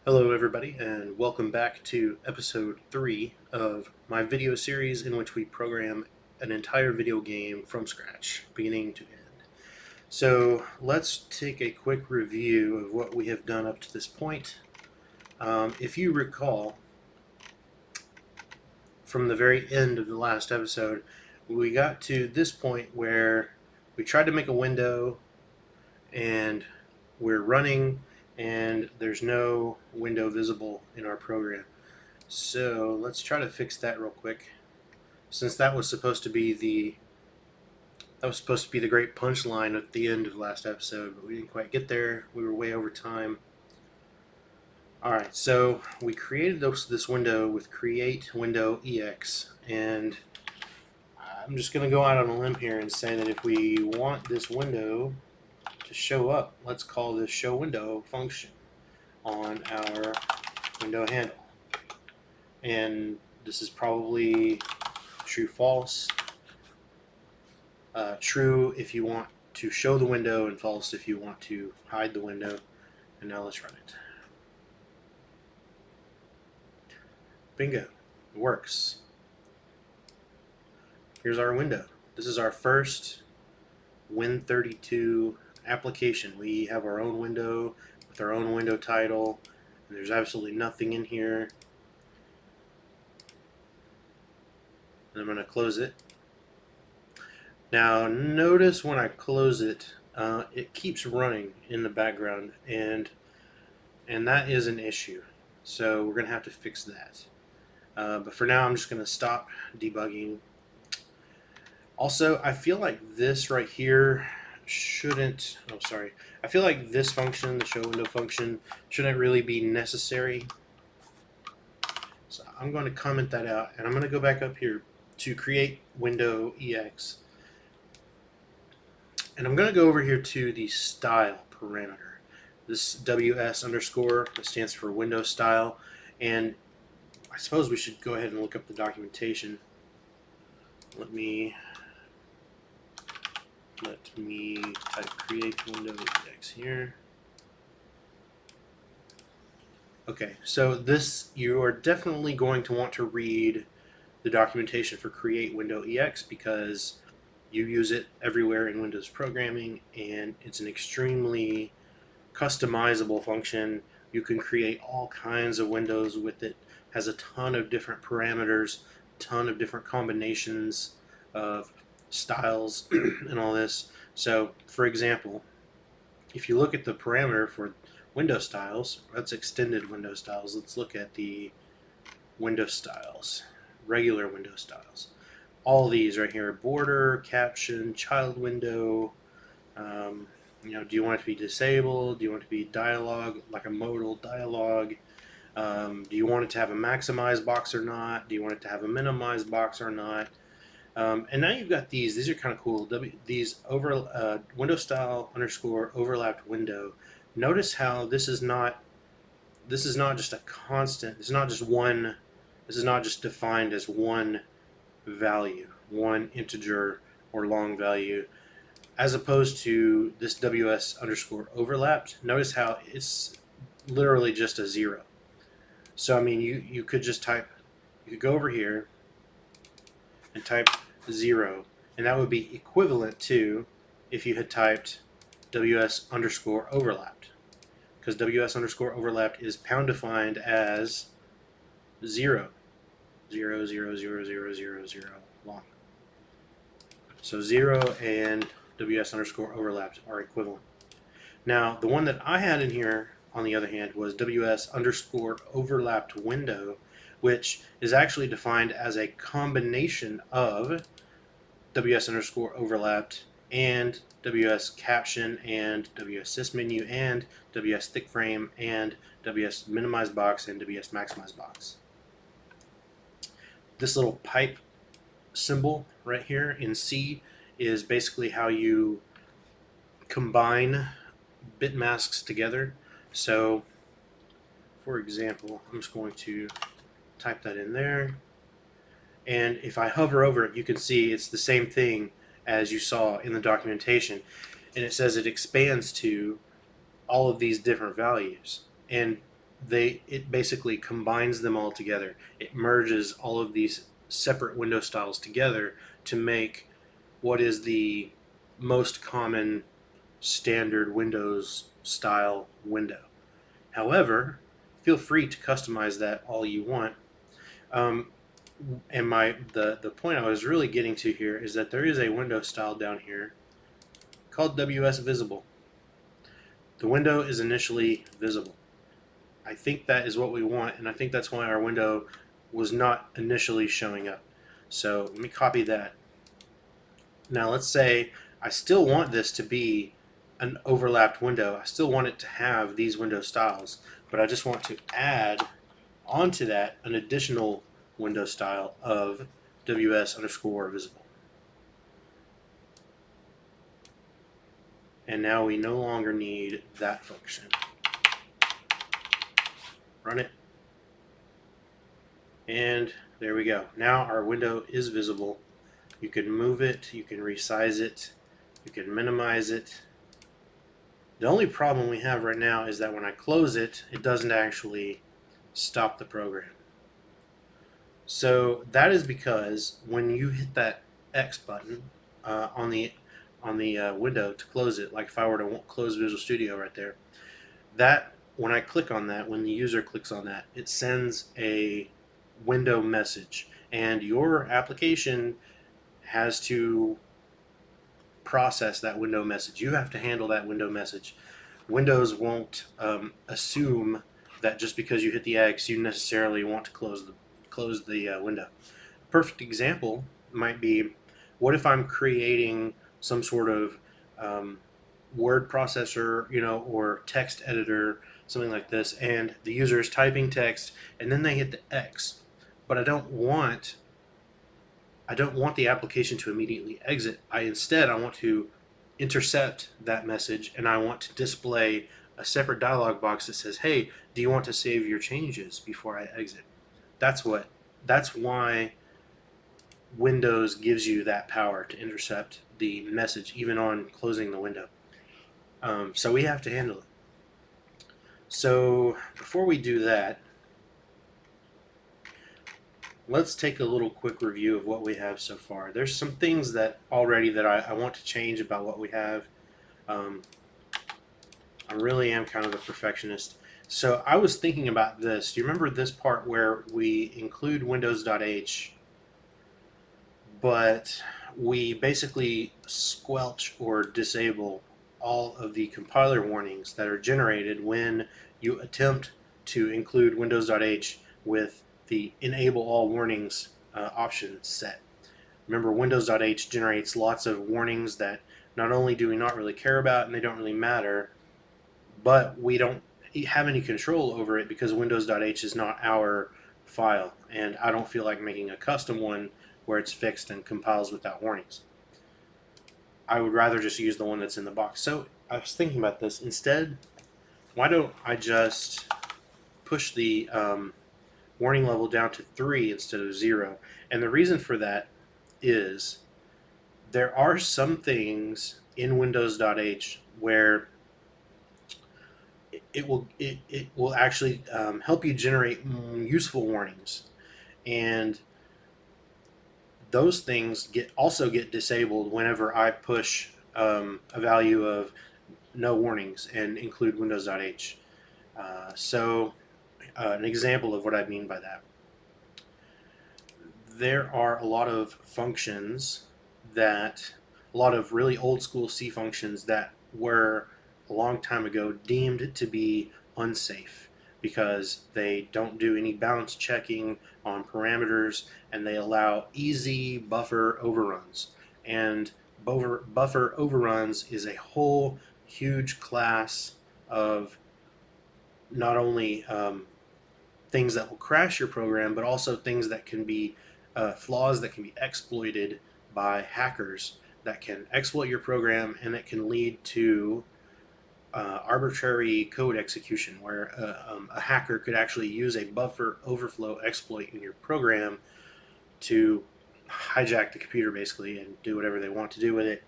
Hello everybody and welcome back to episode 3 of my video series in which we program an entire video game from scratch, beginning to end. So let's take a quick review of what we have done up to this point. If you recall, from the very end of the last episode, we got to this point where we tried to make a window and we're running and there's no window visible in our program. So let's try to fix that real quick, since that was supposed to be the great punchline at the end of the last episode, but we didn't quite get there. We were way over time. Alright, so we created this window with create window EX, and I'm just going to go out on a limb here and say that if we want this window to show up, let's call this show window function on our window handle. And this is probably true false. True if you want to show the window, and false if you want to hide the window. And now let's run it. Bingo, it works. Here's our window. This is our first Win32 application. We have our own window with our own window title, and there's absolutely nothing in here. And I'm going to close it. Now notice when I close it, it keeps running in the background, and that is an issue. So we're going to have to fix that. But for now, I'm just going to stop debugging. Also, I feel like this right here shouldn't, I feel like this function, the show window function, shouldn't really be necessary. So I'm going to comment that out, and I'm going to go back up here to create window EX. And I'm going to go over here to the style parameter. This WS underscore, that stands for window style. And I suppose we should go ahead and look up the documentation. Let me type create window EX here. Okay, so this, you are definitely going to want to read the documentation for create window EX because you use it everywhere in Windows programming, and it's an extremely customizable function. You can create all kinds of windows with it. Has a ton of different parameters, ton of different combinations of styles and all this. So for example, if you look at the parameter for window styles, that's extended window styles. Let's look at the window styles, regular window styles. All these right here: border, caption, child window. Do you want it to be disabled? Do you want it to be dialogue, like a modal dialogue? Do you want it to have a maximize box or not? Do you want it to have a minimize box or not? And now you've got these. These are kind of cool. These window style underscore overlapped window. Notice how this is not just a constant. This is not just one. This is not just defined as one value, one integer or long value, as opposed to this WS underscore overlapped. Notice how it's literally just a 0. So I mean, you could just type, you could go over here and type 0, and that would be equivalent to if you had typed WS underscore overlapped, because WS underscore overlapped is pound defined as 0. 0, 0, 0, 0, 0, 0 long. So 0 and WS underscore overlapped are equivalent. Now, the one that I had in here, on the other hand, was WS underscore overlapped window, which is actually defined as a combination of WS underscore overlapped and WS caption and WS sysmenu and WS thick frame and WS minimize box and WS maximize box. This little pipe symbol right here in C is basically how you combine bit masks together. So for example, I'm just going to type that in there, and if I hover over it, you can see it's the same thing as you saw in the documentation, and it says it expands to all of these different values. And it basically combines them all together. It merges all of these separate window styles together to make what is the most common standard Windows style window. However, feel free to customize that all you want. Um, and the point I was really getting to here is that there is a window style down here called WS Visible. The window is initially visible. I think that is what we want, and I think that's why our window was not initially showing up. So let me copy that. Now let's say I still want this to be an overlapped window. I still want it to have these window styles, but I just want to add onto that an additional window style of WS underscore visible. And now we no longer need that function. Run it. And there we go. Now our window is visible. You can move it, you can resize it, you can minimize it. The only problem we have right now is that when I close it, it doesn't actually stop the program. So that is because when you hit that X button on the window to close it, like if I were to close Visual Studio right there, that when I click on that, when the user clicks on that, it sends a window message, and your application has to process that window message. You have to handle that window message. Windows won't assume that just because you hit the X, you necessarily want to close the window. A perfect example might be, what if I'm creating some sort of word processor, or text editor, something like this, and the user is typing text, and then they hit the X, but I don't want the application to immediately exit. Instead, I want to intercept that message, and I want to display a separate dialog box that says, hey, do you want to save your changes before I exit? That's why Windows gives you that power to intercept the message even on closing the window. So we have to handle it. So before we do that, let's take a little quick review of what we have so far. There's some things that I want to change about what we have. I really am kind of a perfectionist. So I was thinking about this. Do you remember this part where we include Windows.h, but we basically squelch or disable all of the compiler warnings that are generated when you attempt to include Windows.h with the enable all warnings option set. Remember, Windows.h generates lots of warnings that not only do we not really care about and they don't really matter, but we don't have any control over it because Windows.h is not our file, and I don't feel like making a custom one where it's fixed and compiles without warnings. I would rather just use the one that's in the box. So I was thinking about this. Instead, why don't I just push the warning level down to 3 instead of 0? And the reason for that is there are some things in Windows.h where it will actually help you generate useful warnings, and those things also get disabled whenever I push a value of no warnings and include Windows.h. So an example of what I mean by that. There are a lot of functions a lot of really old school C functions that were a long time ago deemed to be unsafe because they don't do any balance checking on parameters and they allow easy buffer overruns. And buffer overruns is a whole huge class of not only things that will crash your program, but also things that can be flaws that can be exploited by hackers that can exploit your program, and it can lead to arbitrary code execution where a hacker could actually use a buffer overflow exploit in your program to hijack the computer basically and do whatever they want to do with it.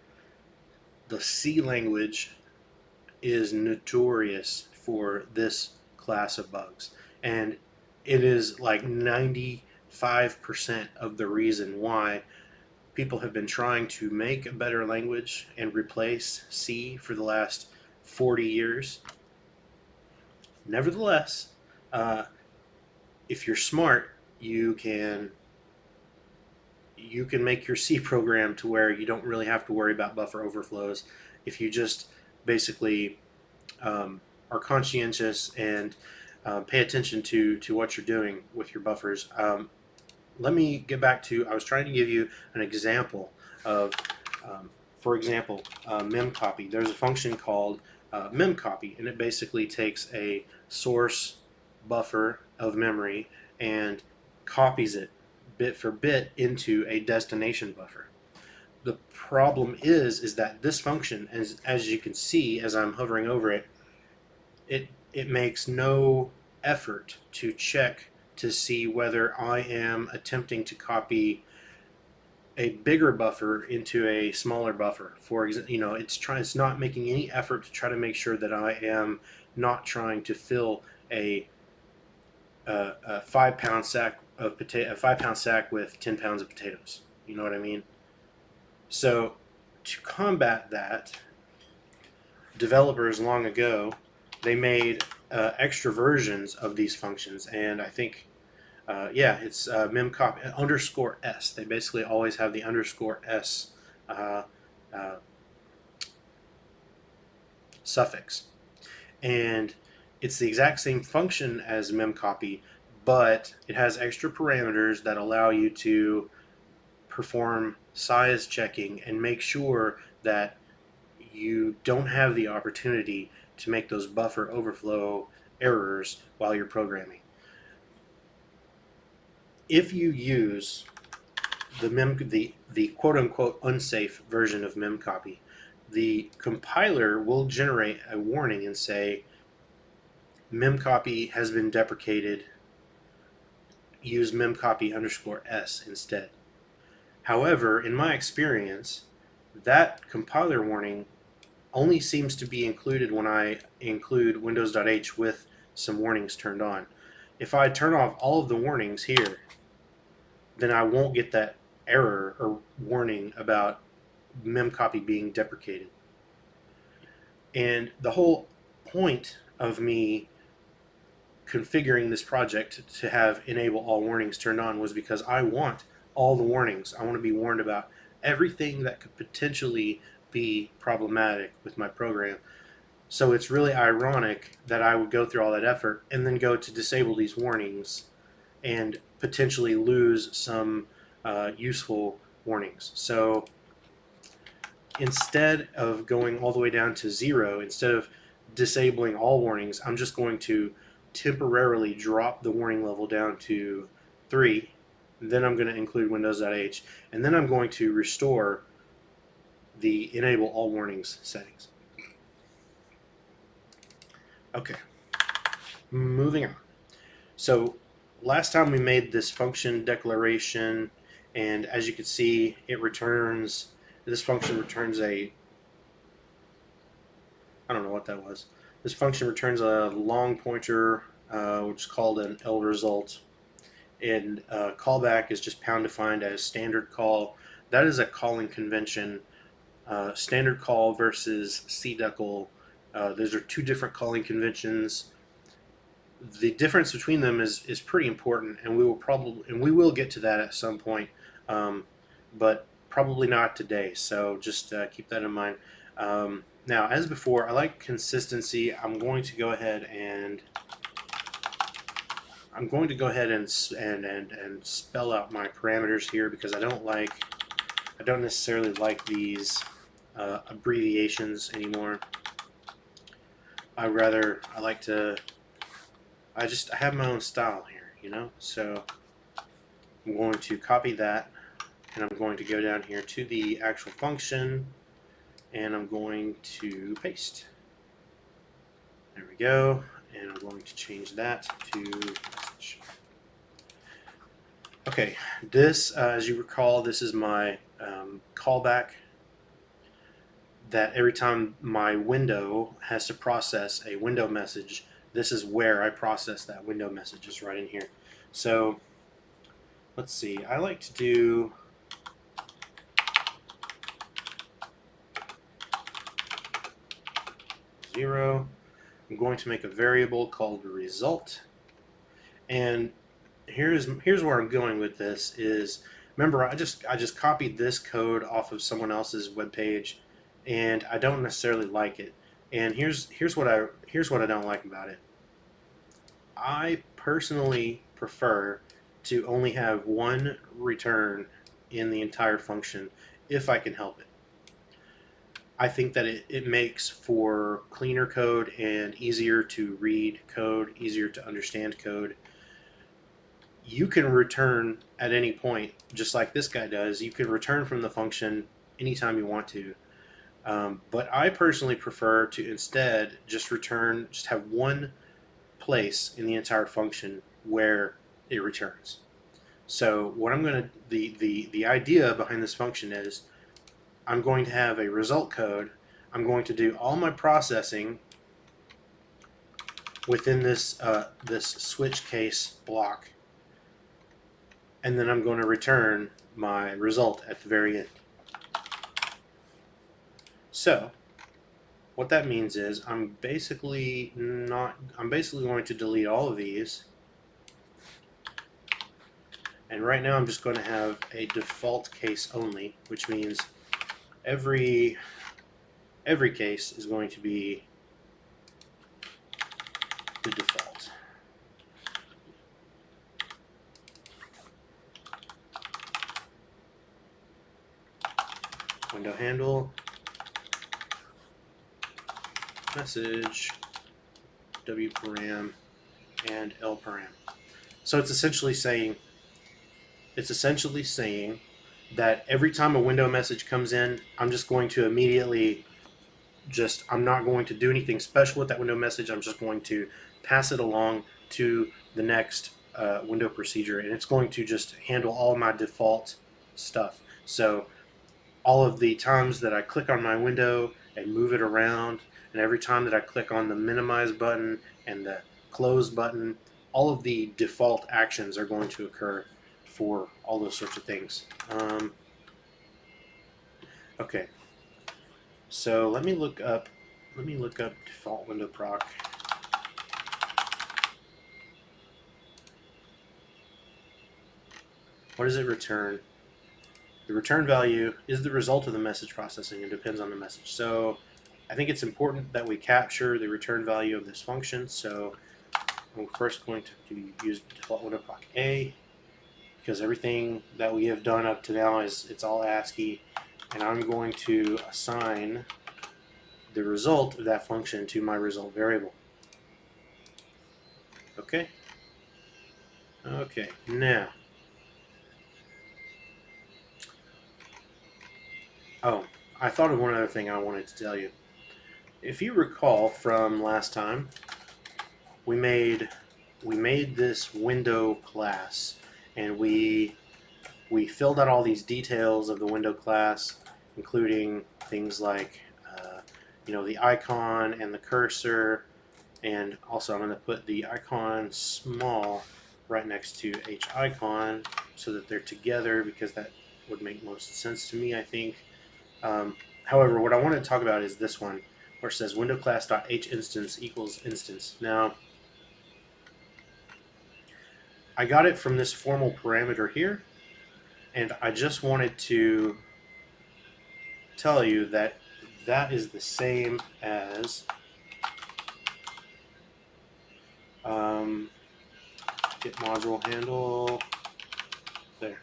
The C language is notorious for this class of bugs. And it is like 95% of the reason why people have been trying to make a better language and replace C for the last 40 years. Nevertheless, if you're smart, you can make your C program to where you don't really have to worry about buffer overflows if you just basically are conscientious and pay attention to what you're doing with your buffers. Let me get back to, I was trying to give you an example of, for example, Mem Copy. There's a function called Mem Copy, and it basically takes a source buffer of memory and copies it bit for bit into a destination buffer. The problem is that this function, as you can see as I'm hovering over it, it makes no effort to check to see whether I am attempting to copy a bigger buffer into a smaller buffer. For example, it's not making any effort to try to make sure that I am not trying to fill a 5-pound sack of a 5-pound sack with 10 pounds of potatoes. You know what I mean? So to combat that, developers long ago, they made extra versions of these functions, and I think it's Mem Copy _s. They basically always have the _s suffix, and it's the exact same function as Mem Copy, but it has extra parameters that allow you to perform size checking and make sure that you don't have the opportunity to make those buffer overflow errors while you're programming. If you use the quote-unquote unsafe version of Mem Copy, the compiler will generate a warning and say, Mem Copy has been deprecated, use Mem Copy _s instead. However, in my experience, that compiler warning only seems to be included when I include Windows.h with some warnings turned on. If I turn off all of the warnings here, then I won't get that error or warning about Mem Copy being deprecated. And the whole point of me configuring this project to have enable all warnings turned on was because I want all the warnings. I want to be warned about everything that could potentially be problematic with my program. So it's really ironic that I would go through all that effort and then go to disable these warnings and potentially lose some useful warnings. So instead of going all the way down to 0, instead of disabling all warnings, I'm just going to temporarily drop the warning level down to 3. Then I'm going to include Windows.h, and then I'm going to restore the enable all warnings settings. Okay, moving on. So last time we made this function declaration, and as you can see, this function returns I don't know what that was. This function returns a long pointer, which is called an L result, and callback is just pound defined as standard call. That is a calling convention. Standard call versus cdecl. Those are two different calling conventions. The difference between them is pretty important, and we will get to that at some point, but probably not today. So just keep that in mind. Now, as before, I like consistency. I'm going to go ahead and spell out my parameters here because I don't necessarily like these abbreviations anymore. I have my own style here, you know. So I'm going to copy that, and I'm going to go down here to the actual function, and I'm going to paste. There we go, and I'm going to change that to message. Okay, this, as you recall, this is my callback that every time my window has to process a window message, this is where I process that window message, is right in here. So let's see, I like to do zero. I'm going to make a variable called result, and here's where I'm going with this is, remember I just copied this code off of someone else's web page, and I don't necessarily like it. And here's what I don't like about it. I personally prefer to only have one return in the entire function if I can help it. I think that it makes for cleaner code and easier to read code, easier to understand code. You can return at any point, just like this guy does. You can return from the function anytime you want to. But I personally prefer to instead just have one place in the entire function where it returns. So what I'm going to, the idea behind this function is, I'm going to have a result code. I'm going to do all my processing within this this switch case block, and then I'm going to return my result at the very end. So what that means is I'm basically going to delete all of these, and right now I'm just going to have a default case only, which means every case is going to be the default. Window handle, message, W param, and L param. So it's essentially saying that every time a window message comes in, I'm just going to immediately I'm not going to do anything special with that window message. I'm just going to pass it along to the next window procedure, and it's going to just handle all my default stuff. So all of the times that I click on my window and move it around, and every time that I click on the minimize button and the close button, all of the default actions are going to occur for all those sorts of things. Okay, so let me look up default window proc. What does it return? The return value is the result of the message processing and depends on the message. So I think it's important that we capture the return value of this function. So I'm first going to use default window proc A, because everything that we have done up to now it's all ASCII, and I'm going to assign the result of that function to my result variable. Okay. Okay. Now. Oh, I thought of one other thing I wanted to tell you. If you recall from last time, we made this window class, and we filled out all these details of the window class, including things like the icon and the cursor, and also I'm going to put the icon small right next to H icon so that they're together, because that would make most sense to me, I think. However, what I want to talk about is this one, where it says window class.hInstance equals instance. Now, I got it from this formal parameter here, and I just wanted to tell you that that is the same as get module handle there.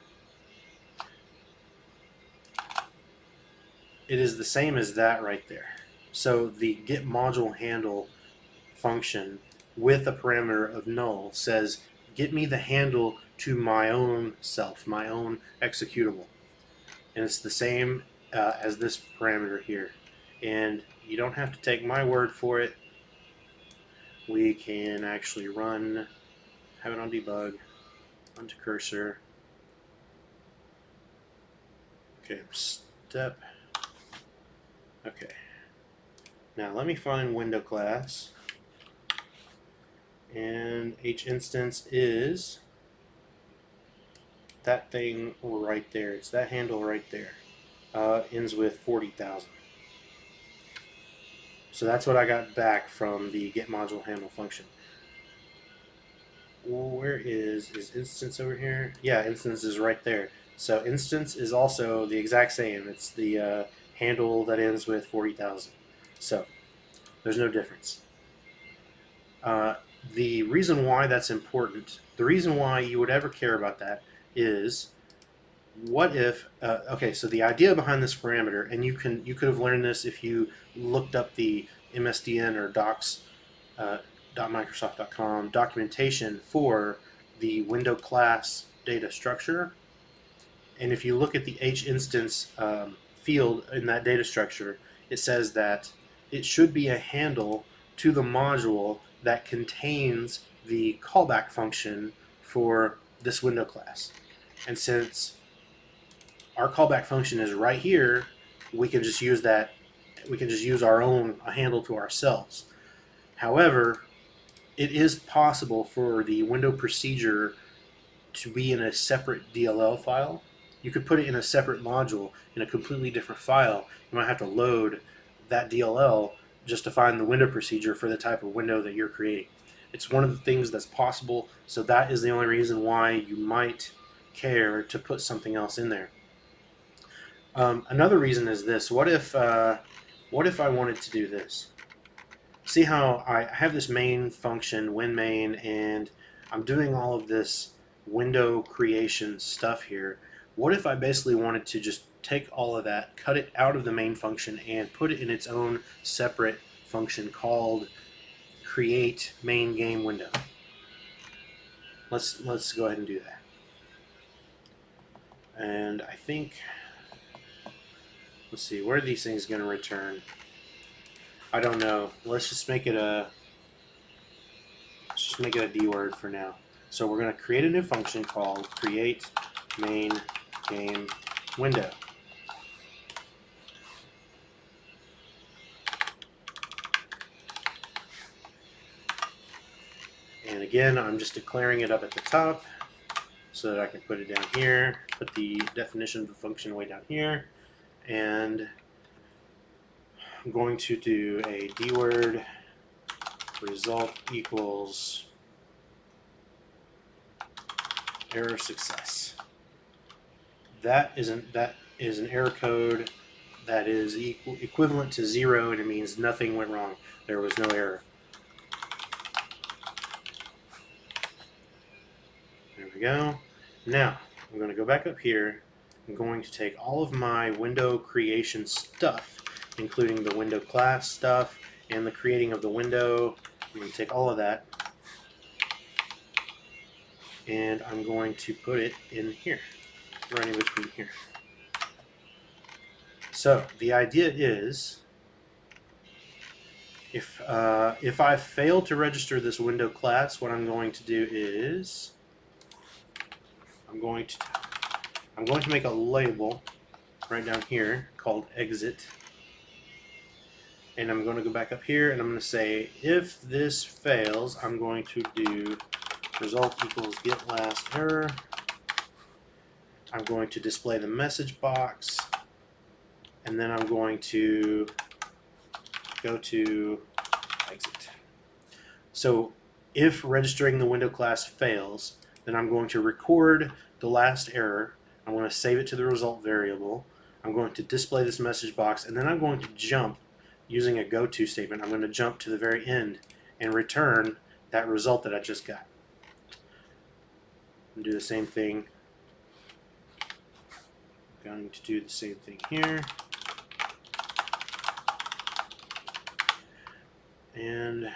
It is the same as that right there. So the get module handle function with a parameter of null says, get me the handle to my own self, my own executable. And it's the same as this parameter here. And you don't have to take my word for it. We can actually have it on debug, run to cursor. Okay, step. Okay. Now let me find window class. And H instance is that thing right there. It's that handle right there. Ends with 40,000. So that's what I got back from the get module handle function. Where is instance over here? Yeah, instance is right there. So instance is also the exact same. It's the handle that ends with 40,000. So there's no difference. The reason why that's important, the reason why you would ever care about that is, what if? Okay, so the idea behind this parameter, and you could have learned this if you looked up the MSDN or docs. .microsoft.com documentation for the window class data structure. And if you look at the H instance field in that data structure, it says that it should be a handle to the module that contains the callback function for this window class. And since our callback function is right here, we can just use that. We can just use our own handle to ourselves. However, it is possible for the window procedure to be in a separate DLL file. You could put it in a separate module in a completely different file. You might have to load that DLL just to find the window procedure for the type of window that you're creating. It's one of the things that's possible, so that is the only reason why you might care to put something else in there. Another reason is this. What if I wanted to do this? See how I have this main function, WinMain, and I'm doing all of this window creation stuff here. What if I basically wanted to just take all of that, cut it out of the main function, and put it in its own separate function called create main game window? Let's go ahead and do that. And I think, let's see, where are these things going to return? I don't know. Let's just make it a D word for now. So we're going to create a new function called create main game window. And again, I'm just declaring it up at the top so that I can put it down here, put the definition of the function way down here, and I'm going to do a D word result equals error success. That is an error code that is equivalent to 0, and it means nothing went wrong. There was no error. There we go. Now I'm going to go back up here. I'm going to take all of my window creation stuff, including the window class stuff and the creating of the window. I'm going to take all of that and I'm going to put it in here, right in between here. So the idea is, if I fail to register this window class, what I'm going to do is I'm going to make a label right down here called exit, and I'm going to go back up here and I'm going to say, if this fails, I'm going to do result equals get last error. I'm going to display the message box, and then I'm going to go to exit. So if registering the window class fails, then I'm going to record the last error. I'm going to save it to the result variable. I'm going to display this message box, and then I'm going to jump using a goto statement. I'm going to jump to the very end and return that result that I just got. And do the same thing. I'm going to do the same thing here. And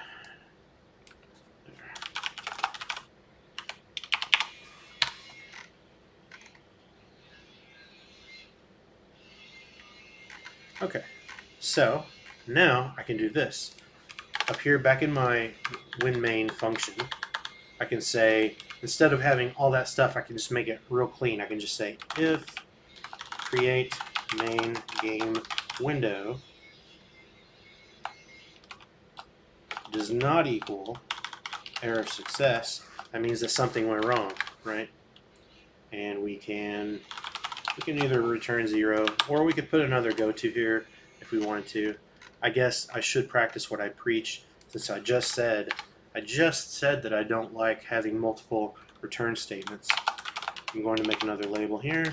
okay, so now I can do this. Up here back in my WinMain function, I can say, instead of having all that stuff, I can just make it real clean. I can just say if create main game window does not equal error of success, that means that something went wrong, right? And we can either return 0, or we could put another goto here if we wanted to. I guess I should practice what I preach, since I just said that I don't like having multiple return statements. I'm going to make another label here.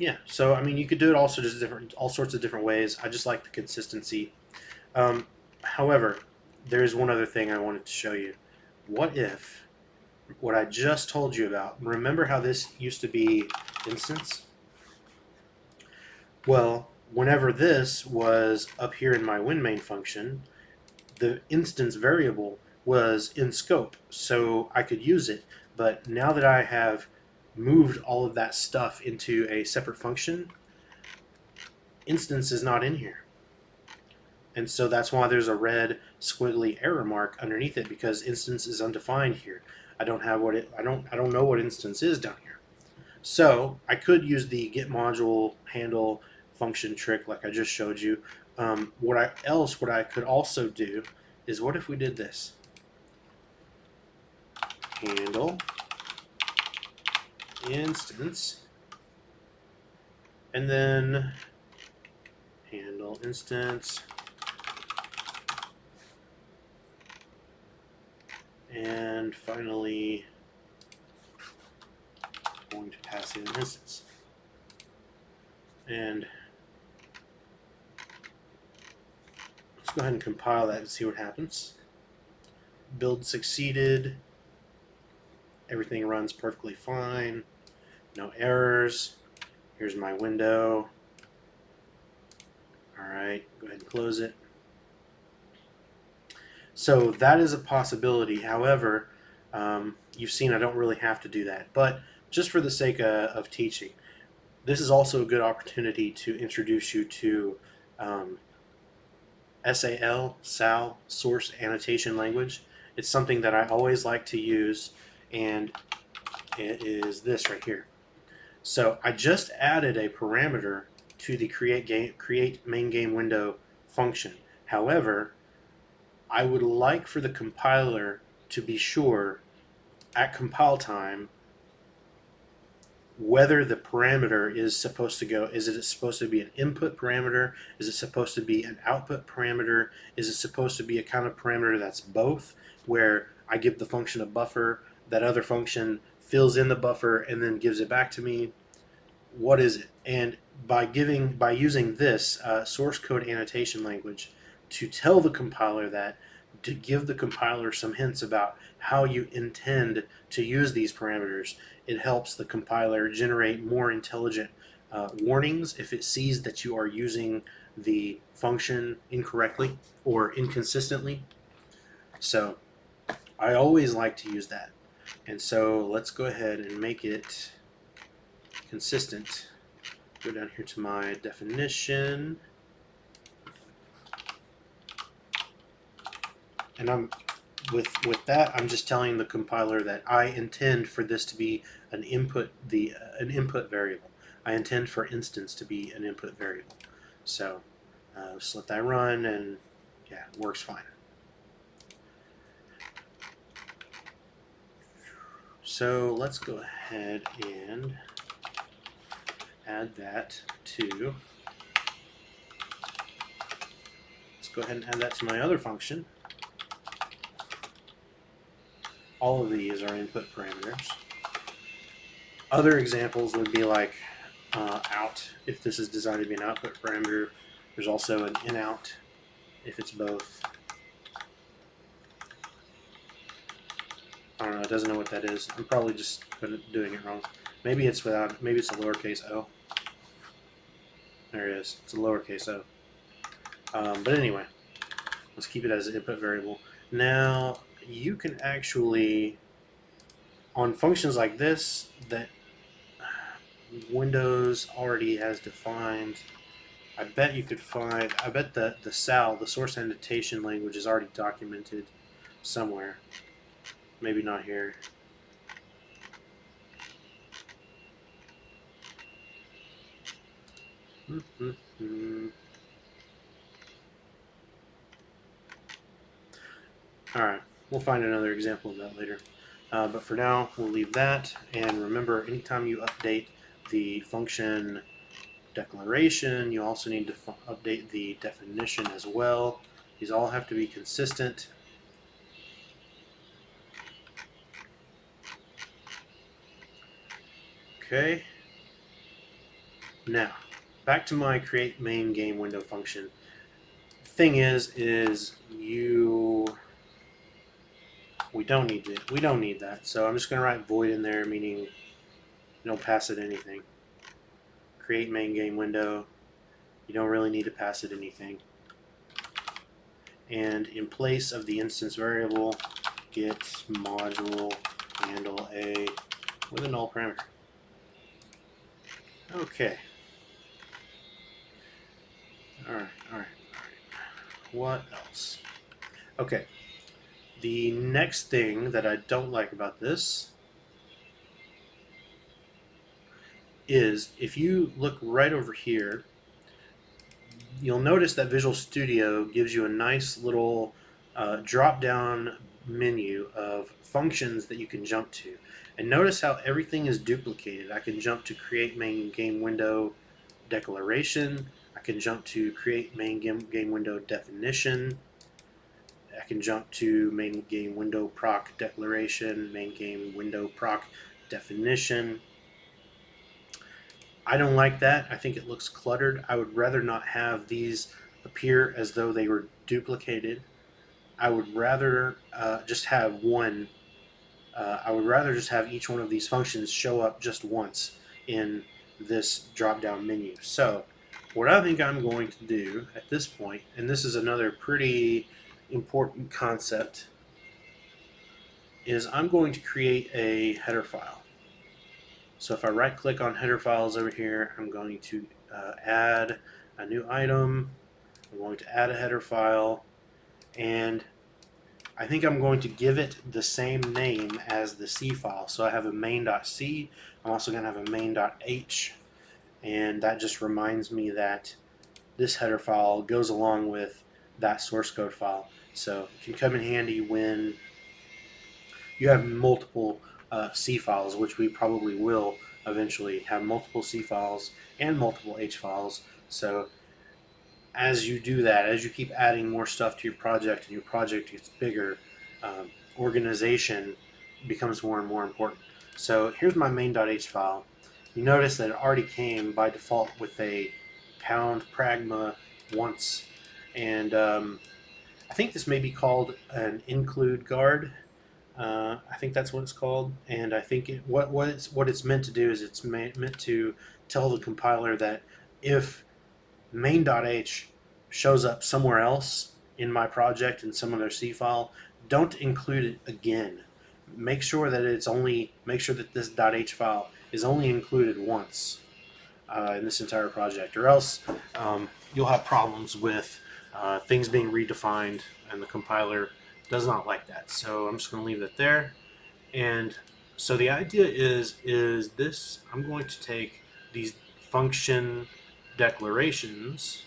Yeah, so I mean, you could do it also just all sorts of different ways. I just like the consistency. However, there is one other thing I wanted to show you. What if what I just told you about? Remember how this used to be instance? Well, whenever this was up here in my WinMain function, the instance variable was in scope, so I could use it. But now that I have moved all of that stuff into a separate function, instance is not in here. And so that's why there's a red squiggly error mark underneath it, because instance is undefined here. I don't have what it I don't know what instance is down here. So I could use the get module handle function trick like I just showed you. What I could also do is, what if we did this? Handle instance, and then handle instance, and finally going to pass in an instance. And let's go ahead and compile that and see what happens. Build succeeded. Everything runs perfectly fine. No errors. Here's my window. Alright, go ahead and close it. So that is a possibility. However, you've seen I don't really have to do that. But just for the sake of teaching, this is also a good opportunity to introduce you to SAL, Source Annotation Language. It's something that I always like to use, and it is this right here. So I just added a parameter to the create main game window function. However, I would like for the compiler to be sure at compile time whether the parameter is supposed to go, is it supposed to be an input parameter? Is it supposed to be an output parameter? Is it supposed to be a kind of parameter that's both, where I give the function a buffer, that other function fills in the buffer and then gives it back to me? What is it? And by using this source code annotation language to tell the compiler that, to give the compiler some hints about how you intend to use these parameters, it helps the compiler generate more intelligent warnings if it sees that you are using the function incorrectly or inconsistently. So I always like to use that. And so let's go ahead and make it consistent. Go down here to my definition. And with that, I'm just telling the compiler that I intend for this to be an input variable. I intend for instance to be an input variable. So just let that run, and yeah, it works fine. So let's go ahead and add that to. Let's go ahead and add that to my other function. All of these are input parameters. Other examples would be like out, if this is designed to be an output parameter. There's also an in-out if it's both. I don't know, it doesn't know what that is. I'm probably just doing it wrong. Maybe it's without, maybe it's a lowercase o. There it is, it's a lowercase o. But anyway, let's keep it as an input variable. Now, you can actually, on functions like this that Windows already has defined, I bet you could find, I bet the SAL, the source annotation language, is already documented somewhere. Maybe not here. Alright, we'll find another example of that later. But for now, we'll leave that. And remember, anytime you update the function declaration, you also need to update the definition as well. These all have to be consistent. Okay. Now, back to my create main game window function. Thing is we don't need that. So I'm just going to write void in there, meaning don't pass it anything. Create main game window. You don't really need to pass it anything. And in place of the instance variable, get module handle a with a null parameter. Okay. Alright. What else? Okay. The next thing that I don't like about this is if you look right over here, you'll notice that Visual Studio gives you a nice little drop-down menu of functions that you can jump to. And notice how everything is duplicated. I can jump to create main game window declaration. I can jump to create main game window definition. I can jump to main game window proc declaration, main game window proc definition. I don't like that. I think it looks cluttered. I would rather not have these appear as though they were duplicated. I would rather just have one. I would rather just have each one of these functions show up just once in this drop-down menu. So what I think I'm going to do at this point, and this is another pretty important concept, is I'm going to create a header file. So if I right-click on header files over here, I'm going to add a new item. I'm going to add a header file, and I think I'm going to give it the same name as the C file. So I have a main.c. I'm also going to have a main.h, and that just reminds me that this header file goes along with that source code file. So it can come in handy when you have multiple C files, which we probably will eventually have multiple C files and multiple H files. So as you do that, as you keep adding more stuff to your project and your project gets bigger, organization becomes more and more important. So here's my main.h file. You notice that it already came by default with a pound pragma once, and I think this may be called an include guard. I think that's what it's called, and I think what it's meant to do is it's meant to tell the compiler that if main.h shows up somewhere else in my project in some other C file, don't include it again. Make sure that this .h file is only included once in this entire project, or else you'll have problems with things being redefined, and the compiler does not like that. So I'm just going to leave that there. And so the idea is this: I'm going to take these function declarations,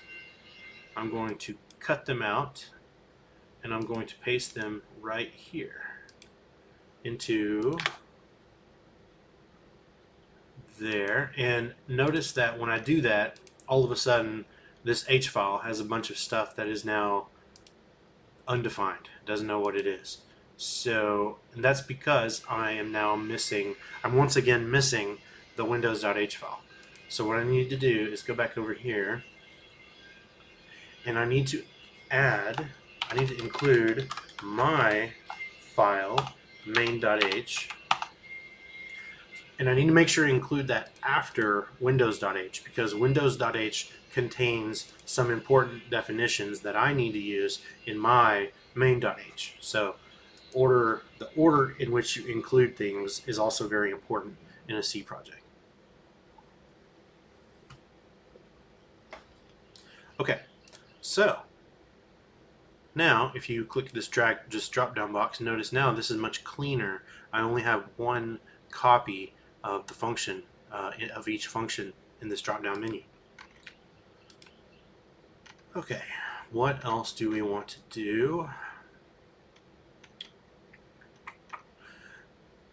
I'm going to cut them out, and I'm going to paste them right here into there. And notice that when I do that, all of a sudden this H file has a bunch of stuff that is now undefined, doesn't know what it is. So, and that's because I'm once again missing the windows.h file. So what I need to do is go back over here, and I need to include my file main.h, and I need to make sure to include that after windows.h, because windows.h contains some important definitions that I need to use in my main.h. So the order in which you include things is also very important in a C project. Okay, so now if you click this drop down box, notice now this is much cleaner. I only have one copy of the function of each function in this drop down menu. Okay, what else do we want to do?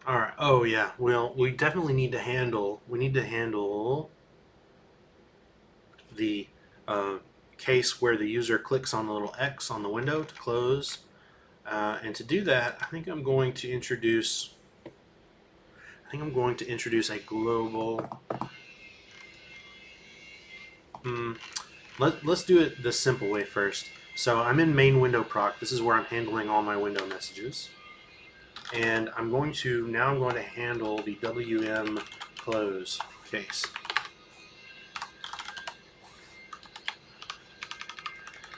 All right. Oh yeah. Well, we definitely need to handle. We need to handle the case where the user clicks on the little X on the window to close. And to do that, I think I'm going to introduce. I think I'm going to introduce a global. Let's do it the simple way first. So I'm in main window proc. This is where I'm handling all my window messages. And I'm going to handle the WM close case.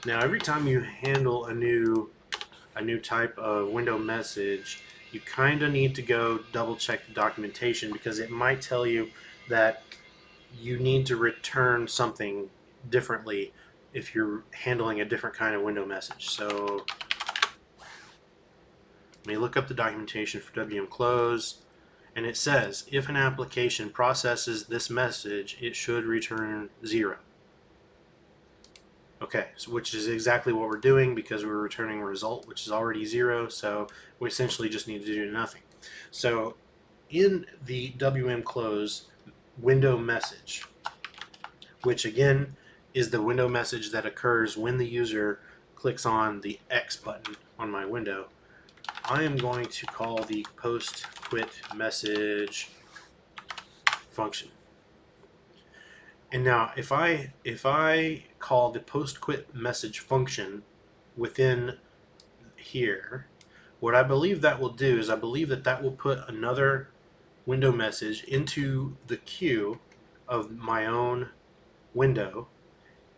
Now every time you handle a new type of window message, you kind of need to go double check the documentation, because it might tell you that you need to return something differently if you're handling a different kind of window message. So let me look up the documentation for WM close, and it says if an application processes this message, it should return 0. Okay, so which is exactly what we're doing, because we're returning a result which is already 0, so we essentially just need to do nothing. So in the WM close window message, which again is the window message that occurs when the user clicks on the X button on my window, I am going to call the post quit message function. And now if I call the post quit message function within here, what I believe that will do is I believe that will put another window message into the queue of my own window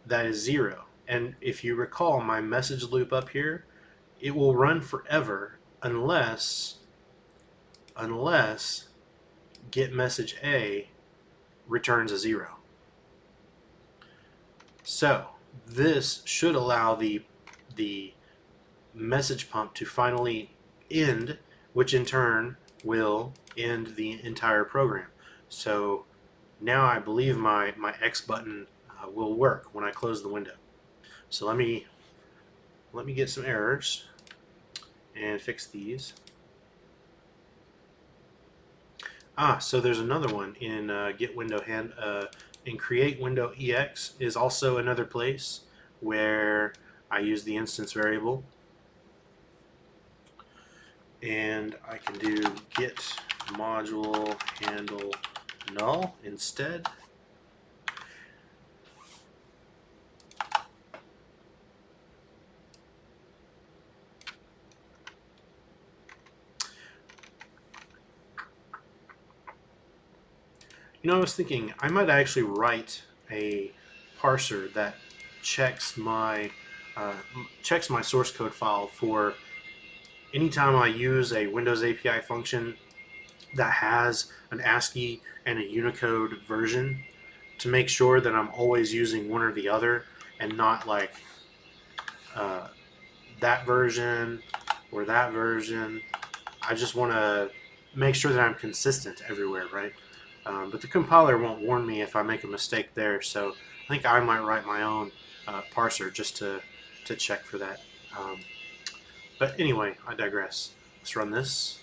that is 0. And if you recall my message loop up here, it will run forever unless get message A returns a 0. So this should allow the message pump to finally end, which in turn will end the entire program. So now I believe my X button will work when I close the window. So let me get some errors and fix these. So there's another one in get window hand. In create window EX is also another place where I use the instance variable, and I can do get module handle null instead. You know, I was thinking I might actually write a parser that checks my source code file for anytime I use a Windows API function that has an ASCII and a Unicode version, to make sure that I'm always using one or the other and not like that version or that version. I just want to make sure that I'm consistent everywhere, right? But the compiler won't warn me if I make a mistake there, so I think I might write my own parser just to check for that. But anyway, I digress. Let's run this.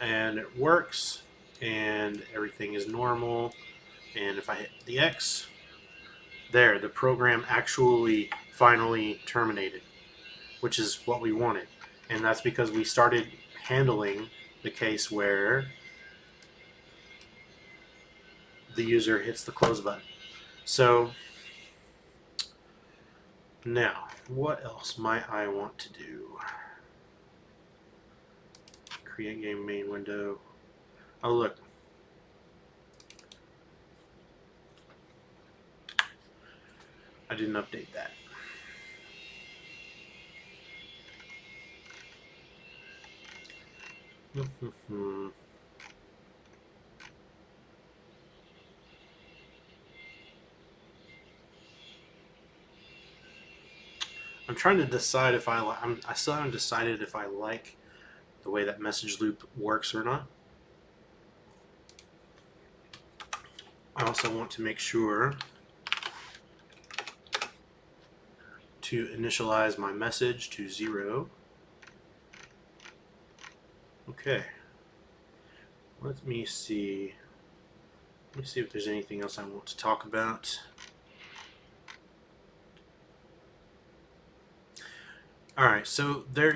And it works, and everything is normal. And if I hit the X, there, the program actually finally terminated, which is what we wanted. And that's because we started handling the case where the user hits the close button. So now, what else might I want to do? Create game main window. Oh look. I didn't update that. I'm trying to decide if I still haven't decided if I like the way that message loop works or not. I also want to make sure to initialize my message to 0. Okay. Let me see if there's anything else I want to talk about. Alright, so there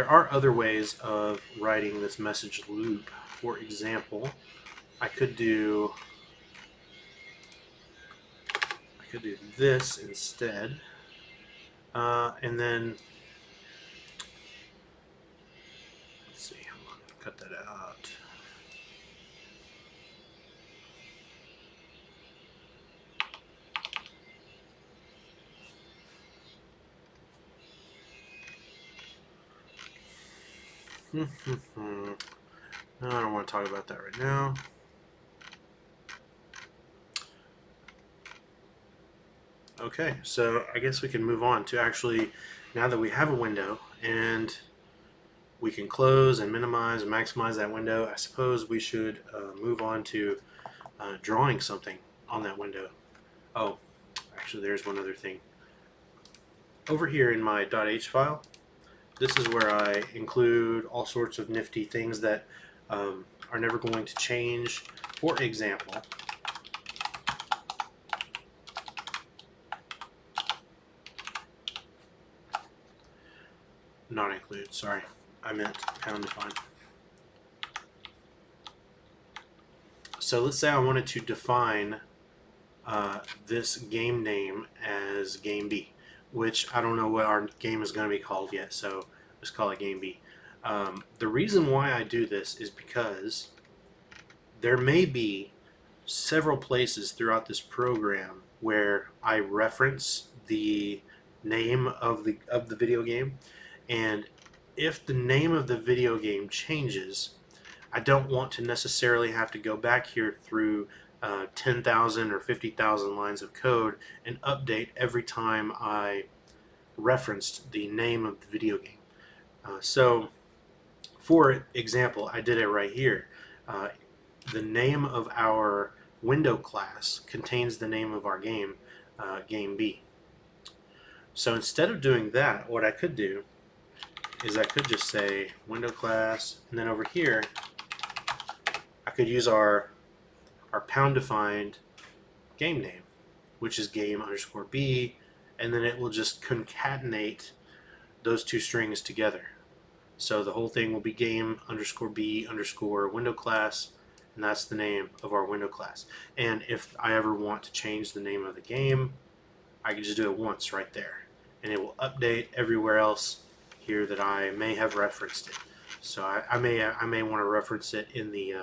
are other ways of writing this message loop. For example, I could do this instead, and then let's see, I'm going to cut that out. No, I don't want to talk about that right now. Okay, so I guess we can move on to actually, now that we have a window and we can close and minimize and maximize that window, I suppose we should move on to drawing something on that window. Oh, actually there's one other thing. Over here in my .h file, this is where I include all sorts of nifty things that are never going to change. For example, not include, sorry, I meant pound define. So let's say I wanted to define this game name as game B, which I don't know what our game is going to be called yet, so let's call it game B. The reason why I do this is because there may be several places throughout this program where I reference the name of the video game, and if the name of the video game changes, I don't want to necessarily have to go back here through 10,000 or 50,000 lines of code and update every time I referenced the name of the video game. So, for example, I did it right here. The name of our window class contains the name of our game, game B. So instead of doing that, what I could do is I could just say window class, and then over here I could use our pound defined game name, which is game underscore B, and then it will just concatenate those two strings together. So the whole thing will be game underscore B underscore window class, and that's the name of our window class. And if I ever want to change the name of the game, I can just do it once right there, and it will update everywhere else here that I may have referenced it. So I may want to reference it in the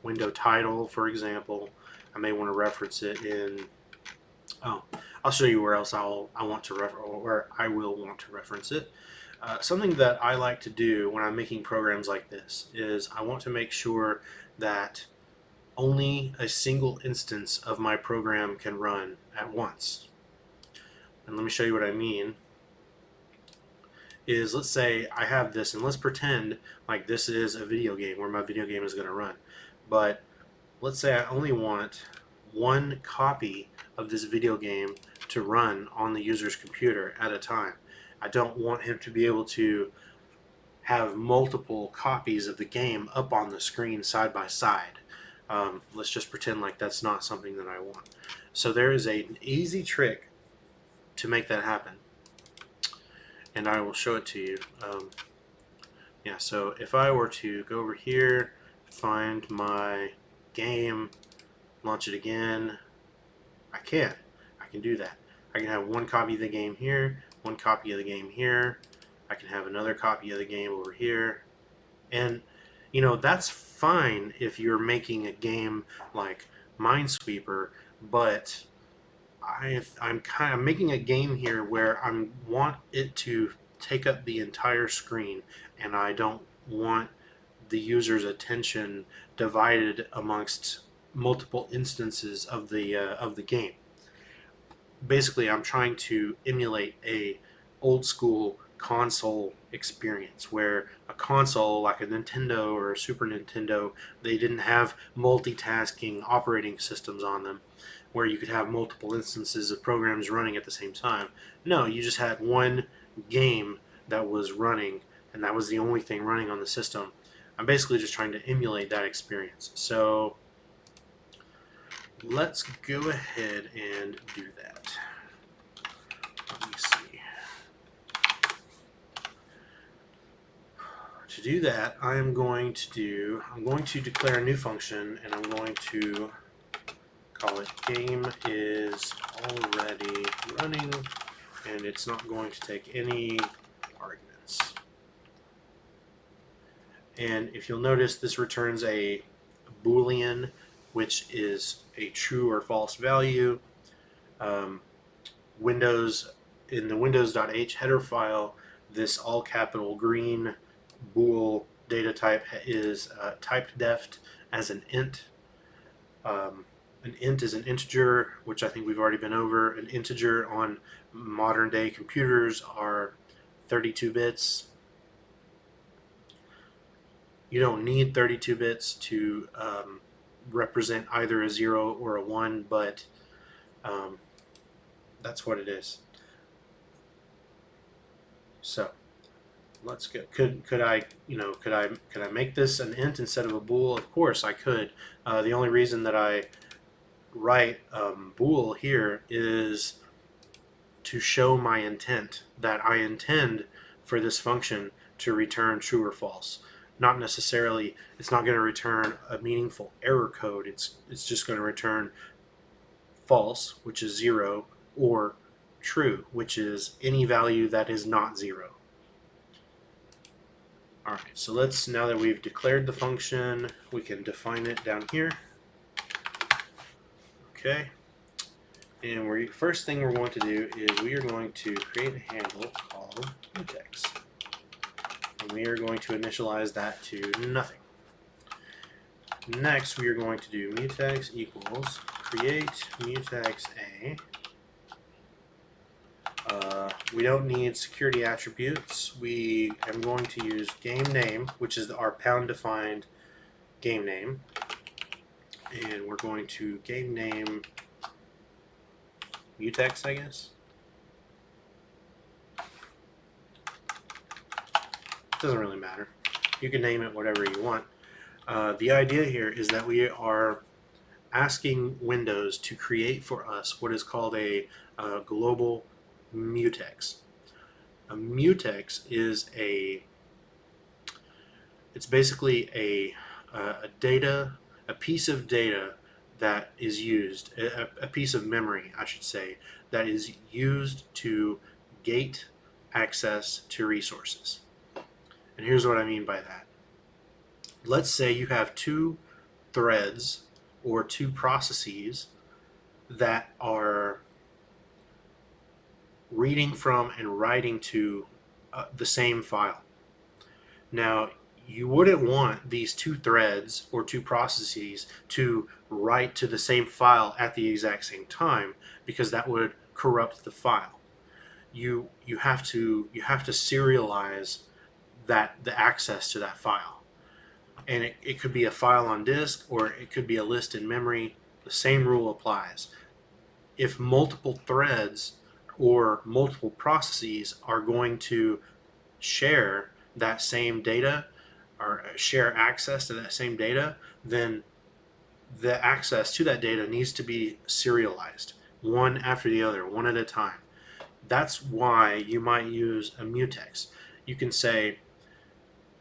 window title, for example. I may want to reference it in, I'll show you where else I will want to reference it. Something that I like to do when I'm making programs like this is I want to make sure that only a single instance of my program can run at once. And let me show you what I mean. Is, let's say I have this, and let's pretend like this is a video game where my video game is going to run. But let's say I only want one copy of this video game to run on the user's computer at a time. I don't want him to be able to have multiple copies of the game up on the screen side by side. Let's just pretend like that's not something that I want. So there is an easy trick to make that happen, and I will show it to you. Yeah, so if I were to go over here, find my game, launch it again, I can do that. I can have one copy of the game here, one copy of the game here, I can have another copy of the game over here, and you know, that's fine if you're making a game like Minesweeper, but I'm kind of making a game here where I want it to take up the entire screen, and I don't want the user's attention divided amongst multiple instances of the game. Basically, I'm trying to emulate a old school console experience, where a console like a Nintendo or a Super Nintendo, they didn't have multitasking operating systems on them where you could have multiple instances of programs running at the same time. No, you just had one game that was running, and that was the only thing running on the system. I'm basically just trying to emulate that experience. So let's go ahead and do that. Let me see. To do that, I'm going to declare a new function, and I'm going to call it game is already running, and it's not going to take any arguments. And if you'll notice, this returns a Boolean, which is a true or false value. Windows, in the windows.h header file, this all capital green bool data type is typed deft as an int. An int is an integer, which I think we've already been over. An integer on modern day computers are 32 bits. You don't need 32 bits to represent either a 0 or a 1, but that's what it is. So let's go. Could I make this an int instead of a bool? Of course I could. The only reason that I write bool here is to show my intent, that I intend for this function to return true or false. Not necessarily, it's not going to return a meaningful error code. It's just going to return false, which is 0, or true, which is any value that is not 0. Alright, so let's, now that we've declared the function, we can define it down here. Okay, and first thing we're going to do is we are going to create a handle called Mutex. And we are going to initialize that to nothing. Next, we are going to do mutex equals create mutex a. We don't need security attributes. We am going to use game name, which is our pound defined game name. And we're going to game name Mutex, I guess. Doesn't really matter. You can name it whatever you want. The idea here is that we are asking Windows to create for us what is called a global mutex. A mutex is it's basically a piece of data that is used, a piece of memory, I should say, that is used to gate access to resources. And here's what I mean by that. Let's say you have two threads or two processes that are reading from and writing to the same file. Now, you wouldn't want these two threads or two processes to write to the same file at the exact same time, because that would corrupt the file. You have to serialize the access to that file. And it could be a file on disk, or it could be a list in memory. The same rule applies. If multiple threads or multiple processes are going to share that same data or share access to that same data, then the access to that data needs to be serialized, one after the other, one at a time. That's why you might use a mutex. You can say,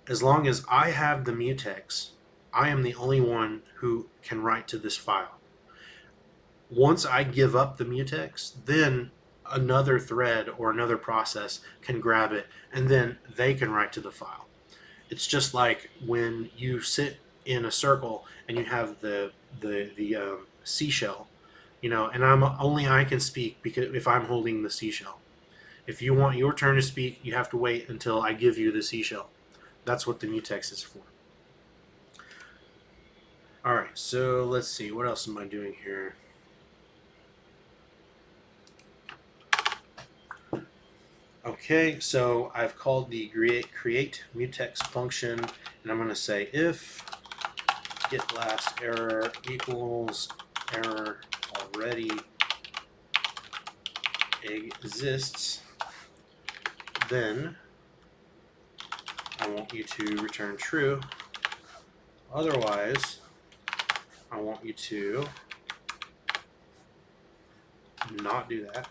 as long as I have the mutex, I am the only one who can write to this file. Once I give up the mutex, then another thread or another process can grab it, and then they can write to the file. It's just like when you sit in a circle and you have the seashell, and only I can speak because if I'm holding the seashell. If you want your turn to speak, you have to wait until I give you the seashell. That's what the mutex is for. Alright, so let's see. What else am I doing here? Okay, so I've called the create mutex function, and I'm going to say if get last error equals error already exists, then I want you to return true. Otherwise, I want you to not do that.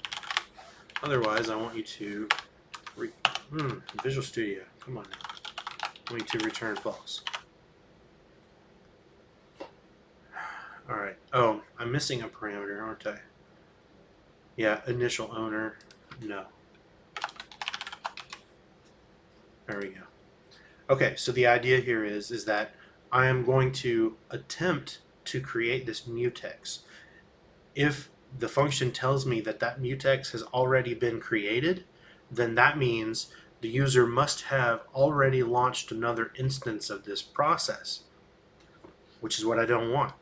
Otherwise, I want you to Visual Studio, come on now. I want you to return false. Alright. Oh, I'm missing a parameter, aren't I? Yeah, initial owner, no. There we go. Okay, so the idea here is that I am going to attempt to create this mutex. If the function tells me that that mutex has already been created, then that means the user must have already launched another instance of this process, which is what I don't want.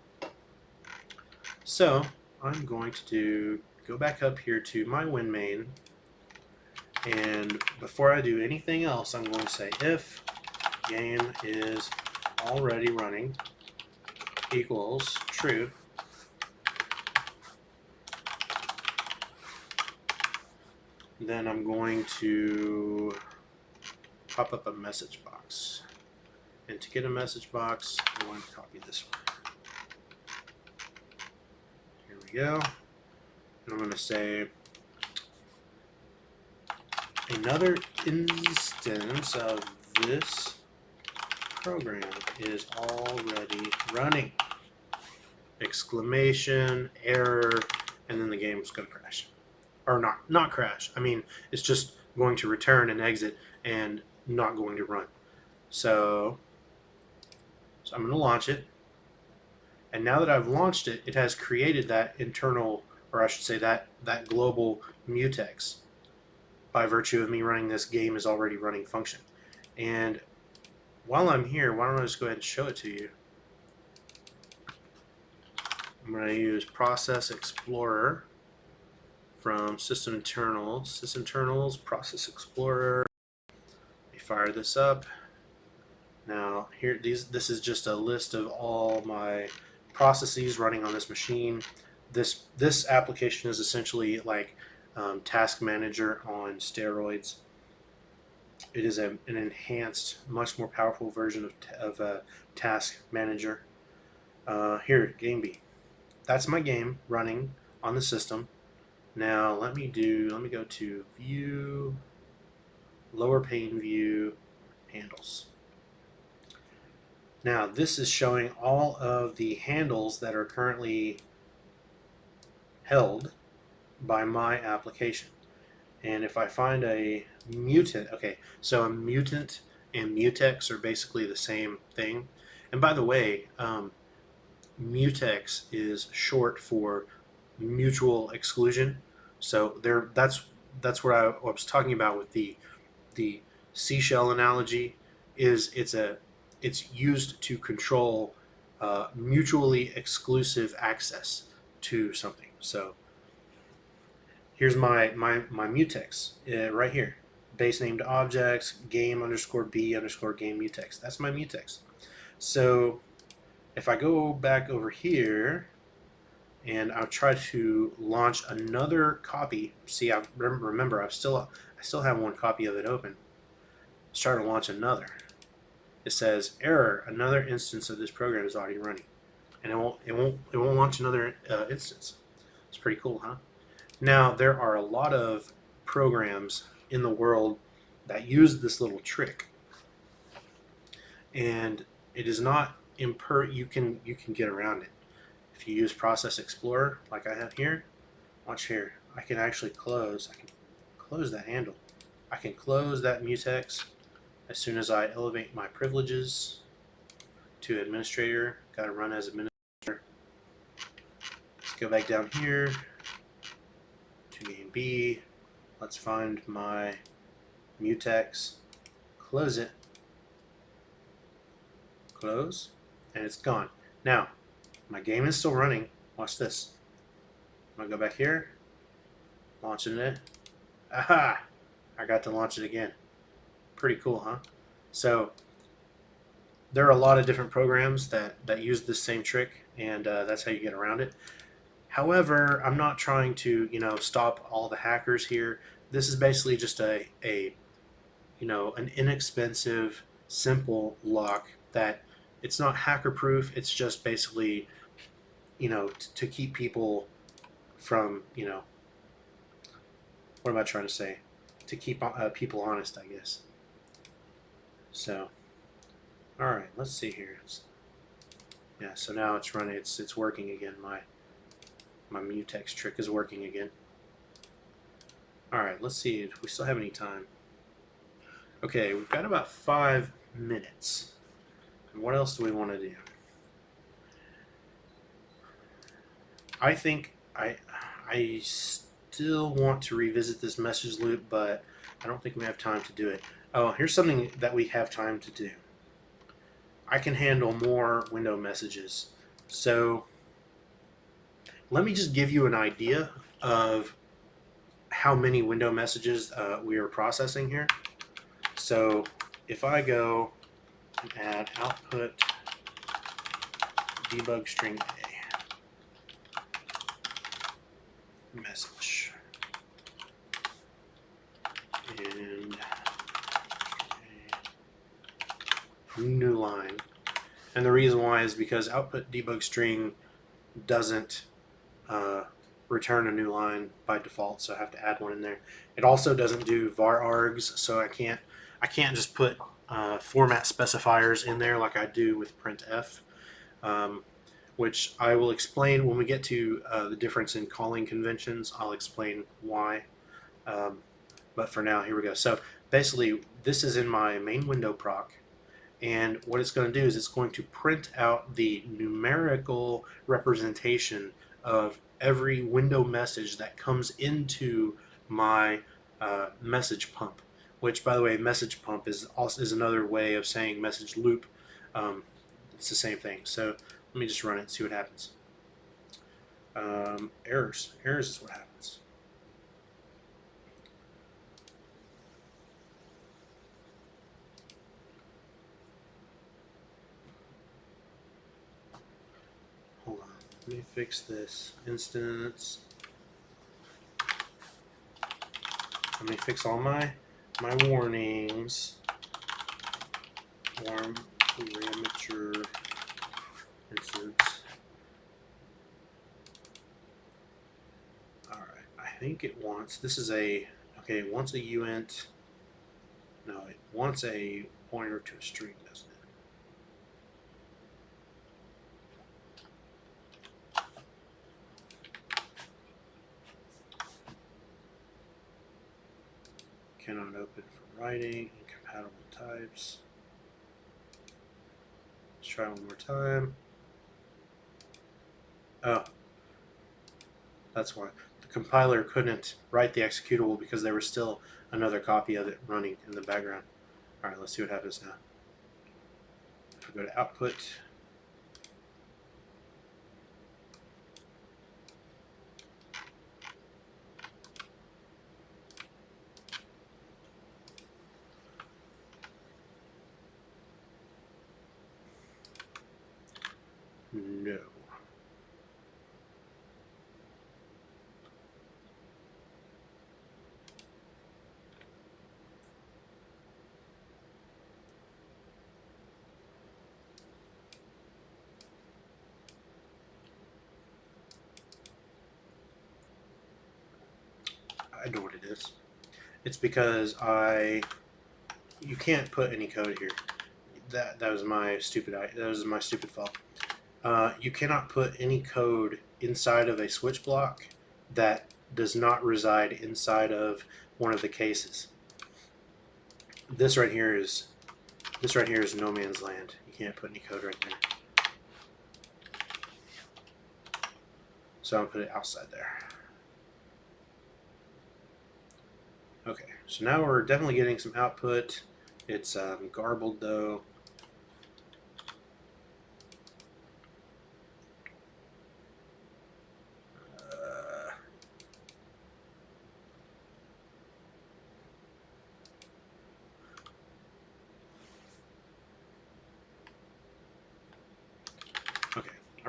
So I'm going to go back up here to my WinMain, and before I do anything else, I'm going to say if game is already running equals true. Then I'm going to pop up a message box. And to get a message box, I'm going to copy this one. Here we go. And I'm going to say another instance of this program is already running. Exclamation, error, and then the game's going to crash. Or not crash. I mean, it's just going to return and exit and not going to run. So I'm going to launch it. And now that I've launched it, it has created that internal, or I should say that global mutex by virtue of me running this game is already running function. And while I'm here, why don't I just go ahead and show it to you? I'm going to use Process Explorer from Sysinternals, Process Explorer. Let me fire this up. Now here, this is just a list of all my processes running on this machine. This application is essentially like Task Manager on steroids. It is an enhanced, much more powerful version of Task Manager. Here, Game B. That's my game running on the system. Now let me go to View, Lower Pane View, Handles. Now this is showing all of the handles that are currently held by my application. And if I find a mutant, okay, so a mutant and mutex are basically the same thing. And by the way, mutex is short for mutual exclusion. So that's what I was talking about with the seashell analogy. Is it's used to control mutually exclusive access to something. So here's my mutex right here. Base named objects, game _ b _ game mutex. That's my mutex. So if I go back over here and I'll try to launch another copy, see, I remember I still have one copy of it open. Let's try to launch another. It says error, another instance of this program is already running, and it won't launch another instance. It's pretty cool, huh? Now there are a lot of programs in the world that use this little trick, and it is not you can get around it. If you use Process Explorer like I have here, watch here. I can actually close that handle. I can close that mutex as soon as I elevate my privileges to administrator. Got to run as administrator. Let's go back down here to game B. Let's find my mutex. Close it. Close, and it's gone. Now, my game is still running. Watch this. I'm gonna go back here, launching it. Aha! I got to launch it again. Pretty cool, huh? So there are a lot of different programs that use this same trick, and that's how you get around it. However, I'm not trying to, stop all the hackers here. This is basically just an inexpensive, simple lock that it's not hacker proof. It's just basically, to keep people from, what am I trying to say? To keep people honest, I guess. So, all right, let's see here. Yeah, so now it's running. It's working again. My Mutex trick is working again. All right, let's see if we still have any time. Okay, we've got about 5 minutes. And what else do we want to do? I think I still want to revisit this message loop, but I don't think we have time to do it. Oh, here's something that we have time to do. I can handle more window messages. So let me just give you an idea of how many window messages we are processing here. So if I go and add output debug string A message and a new line, and the reason why is because output debug string doesn't return a new line by default, so I have to add one in there. It also doesn't do var args, so I can't just put format specifiers in there like I do with printf, which I will explain when we get to the difference in calling conventions. I'll explain why, but for now, here we go. So basically, this is in my main window proc, and what it's going to do is it's going to print out the numerical representation of every window message that comes into my message pump, which, by the way, message pump is another way of saying message loop. It's the same thing. So let me just run it and see what happens. Errors is what happens. Hold on, let me fix this instance. Let me fix all my warnings. Warm parameter instance. All right, I think it wants. This is it wants a uint. No, it wants a pointer to a string, doesn't it? Cannot open for writing, incompatible types. Let's try one more time. Oh, that's why. The compiler couldn't write the executable because there was still another copy of it running in the background. All right, let's see what happens now. If we go to output, no. I know what it is. It's because you can't put any code here. That was my stupid fault. You cannot put any code inside of a switch block that does not reside inside of one of the cases. This right here is no man's land. You can't put any code right there. So I'm gonna put it outside there. Okay, so now we're definitely getting some output. It's garbled though.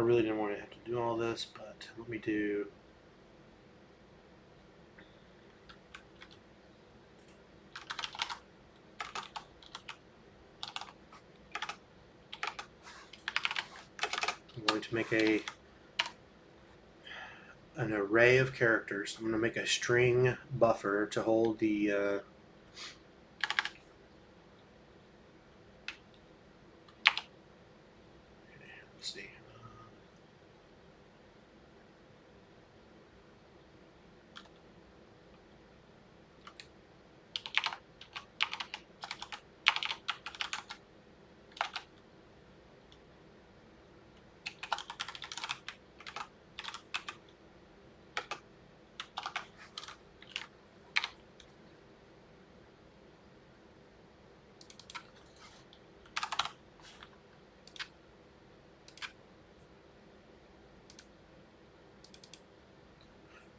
I really didn't want to have to do all this, but let me do. I'm going to make an array of characters. I'm going to make a string buffer to hold the let's see.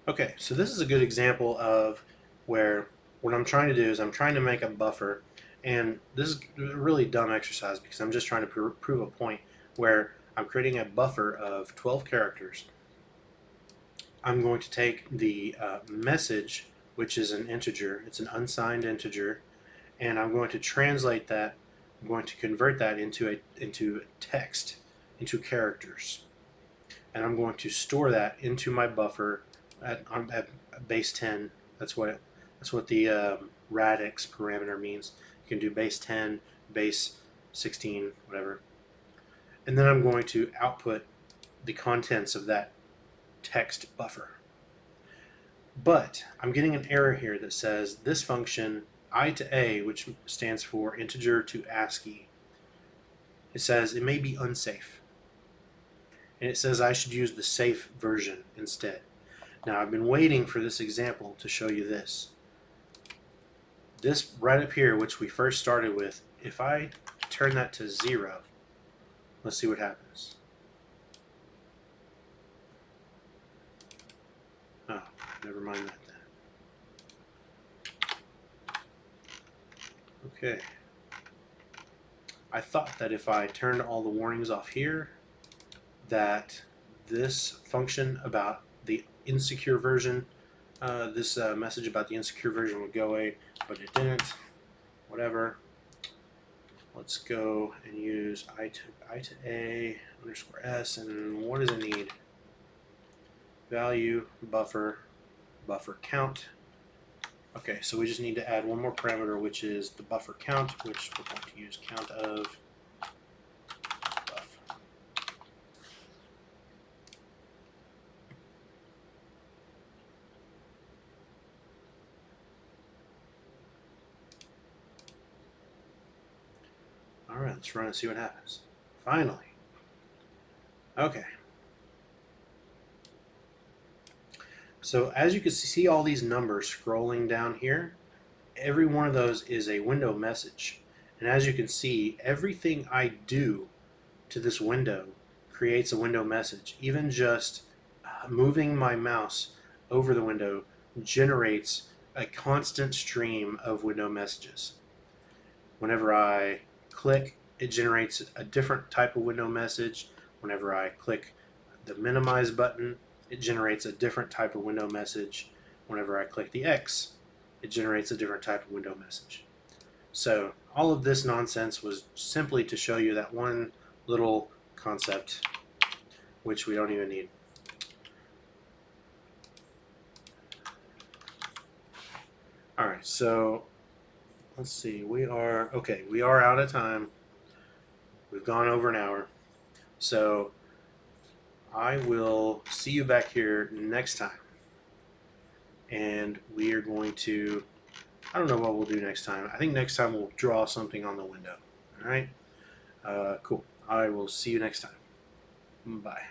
Okay, so this is a good example of where what I'm trying to do is I'm trying to make a buffer, and this is a really dumb exercise because I'm just trying to prove a point where I'm creating a buffer of 12 characters. I'm going to take the message, which is an integer, it's an unsigned integer, and I'm going to translate that, I'm going to convert that into text, into characters, and I'm going to store that into my buffer at base 10. That's what the radix parameter means. You can do base 10, base 16, whatever. And then I'm going to output the contents of that text buffer. But I'm getting an error here that says this function I to A, which stands for integer to ASCII, it says it may be unsafe. And it says I should use the safe version instead. Now I've been waiting for this example to show you this. This right up here, which we first started with, if I turn that to 0, let's see what happens. Oh, never mind that then. Okay. I thought that if I turned all the warnings off here, that this function about the insecure version, this message about the insecure version would go away, but it didn't. Whatever. Let's go and use I to A underscore S, and what does it need? Value, buffer count. Okay, so we just need to add one more parameter, which is the buffer count, which we're going to use count of buff. All right, let's run and see what happens. Finally. Okay. So as you can see all these numbers scrolling down here, every one of those is a window message. And as you can see, everything I do to this window creates a window message. Even just moving my mouse over the window generates a constant stream of window messages. Whenever I click, it generates a different type of window message. Whenever I click the minimize button, it generates a different type of window message. Whenever I click the X, it generates a different type of window message. So all of this nonsense was simply to show you that one little concept, which we don't even need. All right, so let's see. We are out of time. We've gone over an hour. So I will see you back here next time. And we are going to, I don't know what we'll do next time. I think next time we'll draw something on the window. All right? Cool. I will see you next time. Bye.